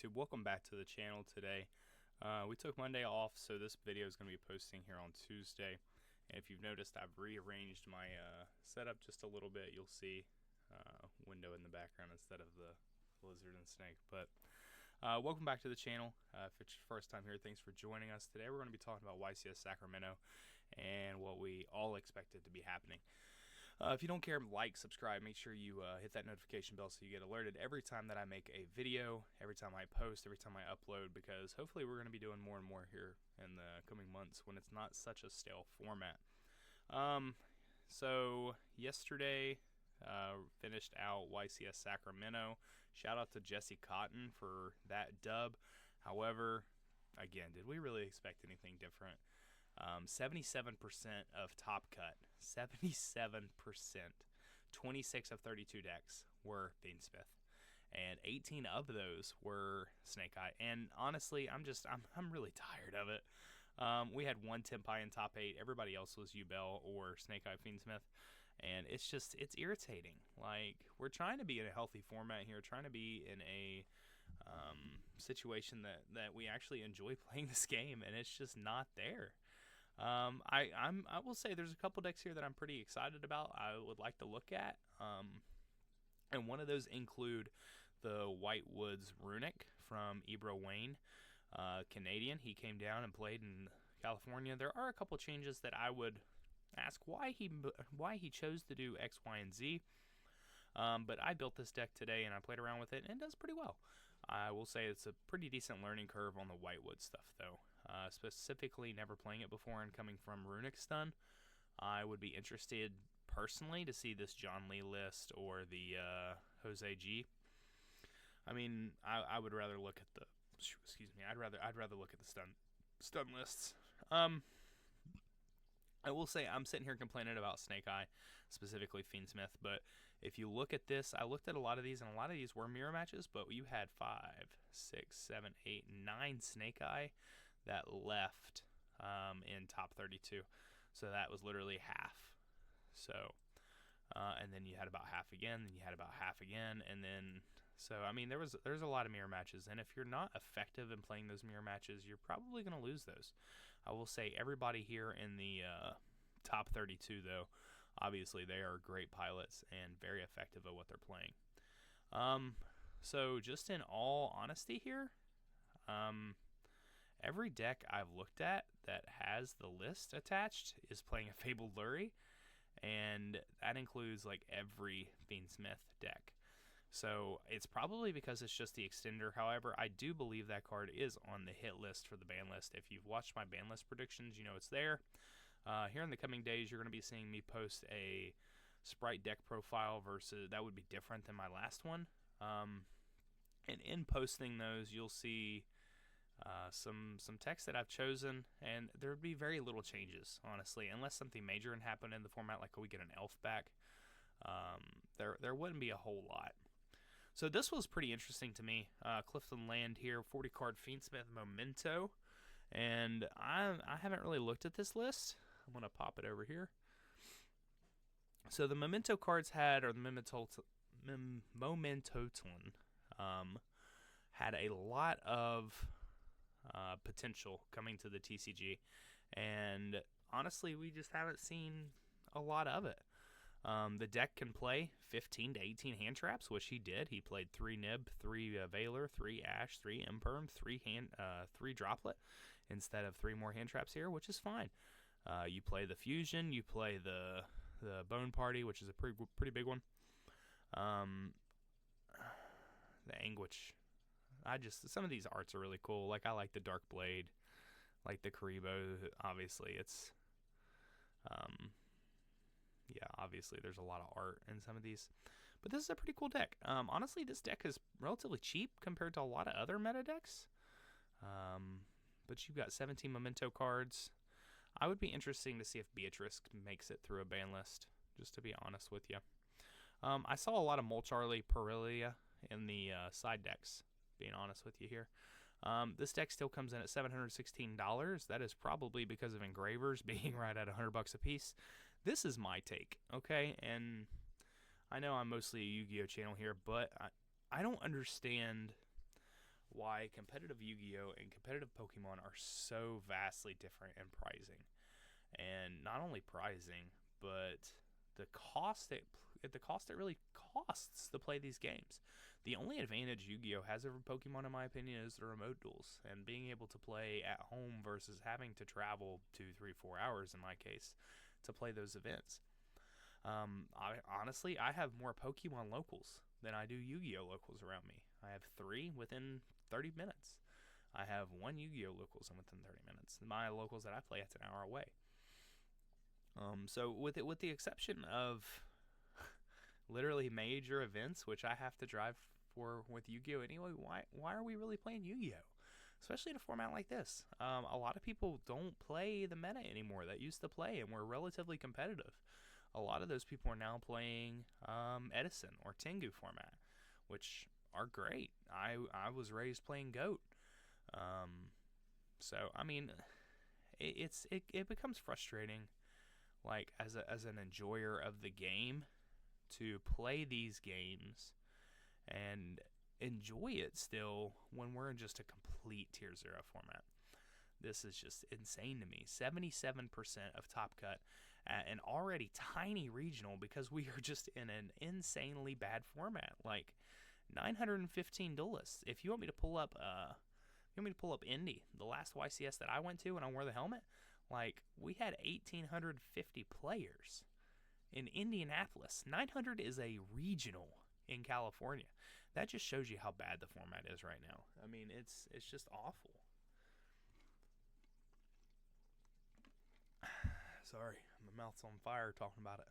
YouTube? Welcome back to the channel today. We took Monday off, so this video is going to be posting here on Tuesday. And if you've noticed, I've rearranged my setup just a little bit. You'll see window in the background instead of the lizard and snake. But welcome back to the channel. If it's your first time here, thanks for joining us. Today we're going to be talking about YCS Sacramento and what we all expected to be happening. If you don't care, like, subscribe, make sure you hit that notification bell so you get alerted every time that I make a video, every time I post, every time I upload, because hopefully we're going to be doing more and more here in the coming months when it's not such a stale format. So yesterday finished out YCS Sacramento. Shout out to Jesse Cotton for that dub. However, again, did we really expect anything different? 77% of top cut, 77%, 26 of 32 decks were Fiendsmith, and 18 of those were Snake Eye. And honestly, I'm really tired of it. We had one Tempai in top 8. Everybody else was Ubel or Snake Eye Fiendsmith, and it's irritating. Like, we're trying to be in a healthy format here, trying to be in a situation that we actually enjoy playing this game, and it's just not there. I will say there's a couple decks here that I'm pretty excited about. I would like to look at, and one of those include the White Woods Runic from Ebro Wayne, Canadian. He came down and played in California. There are a couple changes that I would ask why he chose to do X, Y, and Z. But I built this deck today and I played around with it, and it does pretty well. I will say it's a pretty decent learning curve on the Whitewood stuff, though. Specifically, never playing it before and coming from Runic Stun, I would be interested personally to see this John Lee list or the Jose G. I mean, I would rather look at the I'd rather look at the stun lists. I will say I'm sitting here complaining about Snake Eye, specifically Fiendsmith, but if you look at this, I looked at a lot of these, and a lot of these were mirror matches, but you had 5, 6, 7, 8, 9 Snake Eye that left in top 32. So that was literally half. So, and then you had about half again, then you had about half again, and then, so, I mean, there's a lot of mirror matches, and if you're not effective in playing those mirror matches, you're probably going to lose those. I will say everybody here in the top 32, though, obviously they are great pilots and very effective at what they're playing. So just in all honesty here, every deck I've looked at that has the list attached is playing a Fabled Lurie, and that includes like every Fiendsmith deck. So it's probably because it's just the extender. However, I do believe that card is on the hit list for the ban list. If you've watched my ban list predictions, you know it's there. Here in the coming days, you're going to be seeing me post a Sprite deck profile versus that would be different than my last one. And in posting those, you'll see some text that I've chosen, and there would be very little changes, honestly, unless something major happened in the format, like we get an elf back. There wouldn't be a whole lot. So this was pretty interesting to me. Clifton Land here, 40 card Fiendsmith Memento, and I haven't really looked at this list. I'm gonna pop it over here. So the Memento cards had Momentoton had a lot of potential coming to the TCG, and honestly, we just haven't seen a lot of it. The deck can play 15 to 18 hand traps, which he did. He played 3 Nib, 3 Veiler, 3 Ash, 3 Imperm, 3 Droplet, instead of 3 more hand traps here, which is fine. You play the Fusion, you play the Bone Party, which is a pretty big one. The Anguish. Some of these arts are really cool. Like, I like the Dark Blade, like the Karibo. Obviously, it's yeah, obviously there's a lot of art in some of these, but this is a pretty cool deck. Honestly, this deck is relatively cheap compared to a lot of other meta decks. But you've got 17 Memento cards. I would be interesting to see if Beatrice makes it through a ban list, just to be honest with you. I saw a lot of Molcharlie Perilia in the side decks, being honest with you here. This deck still comes in at $716. That is probably because of engravers being right at $100 a piece. This is my take, okay? And I know I'm mostly a Yu-Gi-Oh channel here, but I don't understand why competitive Yu-Gi-Oh and competitive Pokemon are so vastly different in pricing, and not only pricing, but the cost it really costs to play these games. The only advantage Yu-Gi-Oh has over Pokemon, in my opinion, is the remote duels and being able to play at home versus having to travel 2, 3, 4 hours in my case to play those events. I have more Pokemon locals than I do Yu-Gi-Oh locals around me. I have 3 within 30 minutes. I have 1 Yu-Gi-Oh locals within 30 minutes. My locals that I play, it's an hour away. So with the exception of literally major events, which I have to drive for with Yu-Gi-Oh anyway, why are we really playing Yu-Gi-Oh? Especially in a format like this. A lot of people don't play the meta anymore that used to play and were relatively competitive. A lot of those people are now playing Edison or Tengu format, which are great. I was raised playing Goat. So I mean, it becomes frustrating, like as an enjoyer of the game, to play these games and enjoy it still when we're in just a complete tier 0 format. This is just insane to me. 77% of Top Cut at an already tiny regional because we are just in an insanely bad format. Like 915 duelists. If you want me to pull up Indy, the last YCS that I went to when I wore the helmet, like we had 1,850 players in Indianapolis. 900 is a regional in California. That just shows you how bad the format is right now. I mean, it's just awful. Sorry, my mouth's on fire talking about it.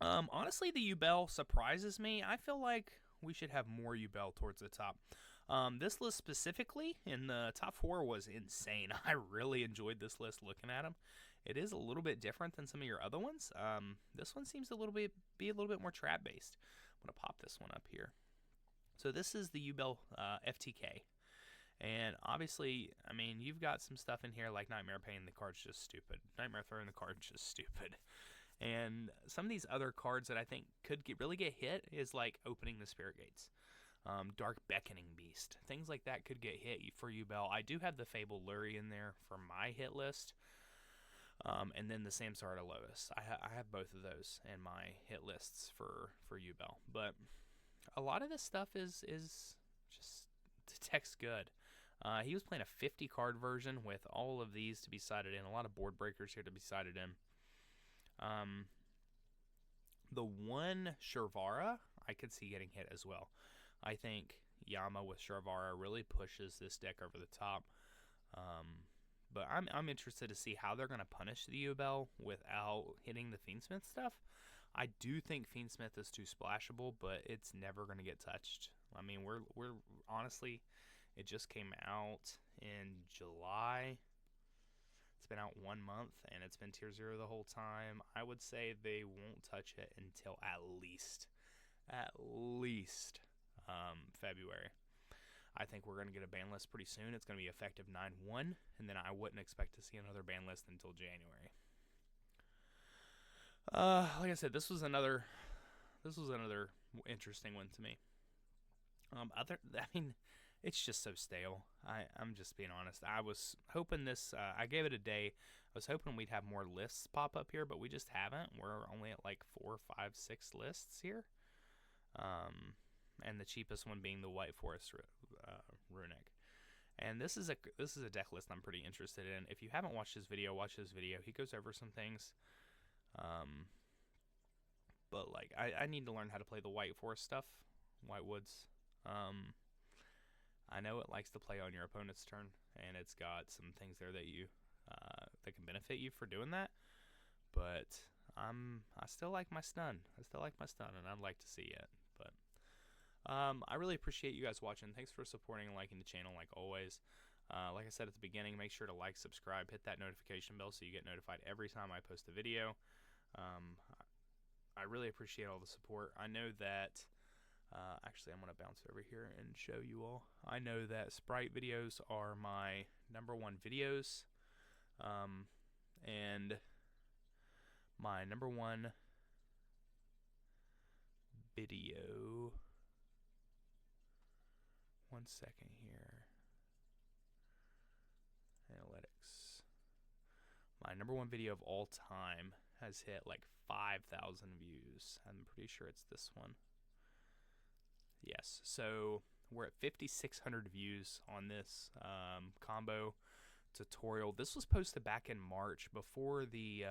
Honestly, the U-Bell surprises me. I feel like we should have more U-Bell towards the top. This list specifically in the top 4 was insane. I really enjoyed this list looking at them. It is a little bit different than some of your other ones. This one seems be a little bit more trap based. I'm gonna pop this one up here. So this is the U-Bell FTK. And obviously, I mean, you've got some stuff in here like Nightmare Pain, the card's just stupid. Nightmare Throwing, the card's just stupid. And some of these other cards that I think could really get hit is like Opening the Spirit Gates. Dark Beckoning Beast. Things like that could get hit for U-Bell. I do have the Fable Lurie in there for my hit list. And then the Samsara Lotus. I have both of those in my hit lists for U-Bell. But a lot of this stuff is just the deck's good. He was playing a 50 card version with all of these to be sided in. A lot of board breakers here to be sided in. The one Shervara I could see getting hit as well. I think Yama with Shervara really pushes this deck over the top. But I'm interested to see how they're going to punish the U-Bell without hitting the Fiendsmith stuff. I do think Fiendsmith is too splashable, but it's never going to get touched. I mean, we're honestly, it just came out in July. It's been out 1 month, and it's been tier 0 the whole time. I would say they won't touch it until at least February. I think we're going to get a ban list pretty soon. It's going to be effective 9/1, and then I wouldn't expect to see another ban list until January. Like I said, this was another interesting one to me. It's just so stale. I'm just being honest. I was hoping I gave it a day. I was hoping we'd have more lists pop up here, but we just haven't. We're only at like 4, 5, 6 lists here. And the cheapest one being the White Forest Runic. And this is a deck list I'm pretty interested in. If you haven't watched his video, watch his video. He goes over some things. But like I need to learn how to play the White Forest stuff, White Woods. I know it likes to play on your opponent's turn, and it's got some things there that that can benefit you for doing that. But I still like my stun. And I'd like to see it. But I really appreciate you guys watching. Thanks for supporting and liking the channel like always. Like I said at the beginning, make sure to like, subscribe, hit that notification bell so you get notified every time I post a video. I really appreciate all the support. I know that, actually I'm going to bounce over here and show you all. I know that Sprite videos are my #1 videos. And my #1 video, 1, 1 second here. Analytics. My #1 video of all time has hit like 5,000 views. I'm pretty sure it's this one. Yes, so we're at 5,600 views on this combo tutorial. This was posted back in March before the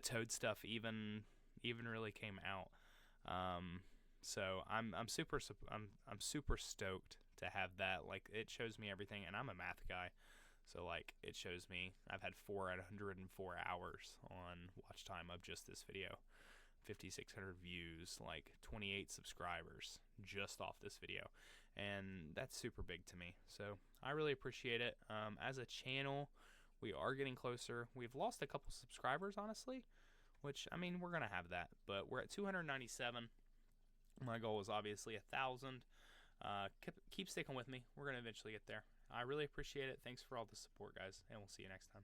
Toad stuff even really came out. So I'm super stoked to have that. Like, it shows me everything, and I'm a math guy, so like it shows me I've had 404 hours on watch time of just this video, 5,600 views, like 28 subscribers just off this video, and that's super big to me. So I really appreciate it. As a channel, we are getting closer. We've lost a couple subscribers, honestly, which, I mean, we're gonna have that, but we're at 297. My goal is obviously 1,000. Keep sticking with me. We're gonna eventually get there. I really appreciate it. Thanks for all the support, guys, and we'll see you next time.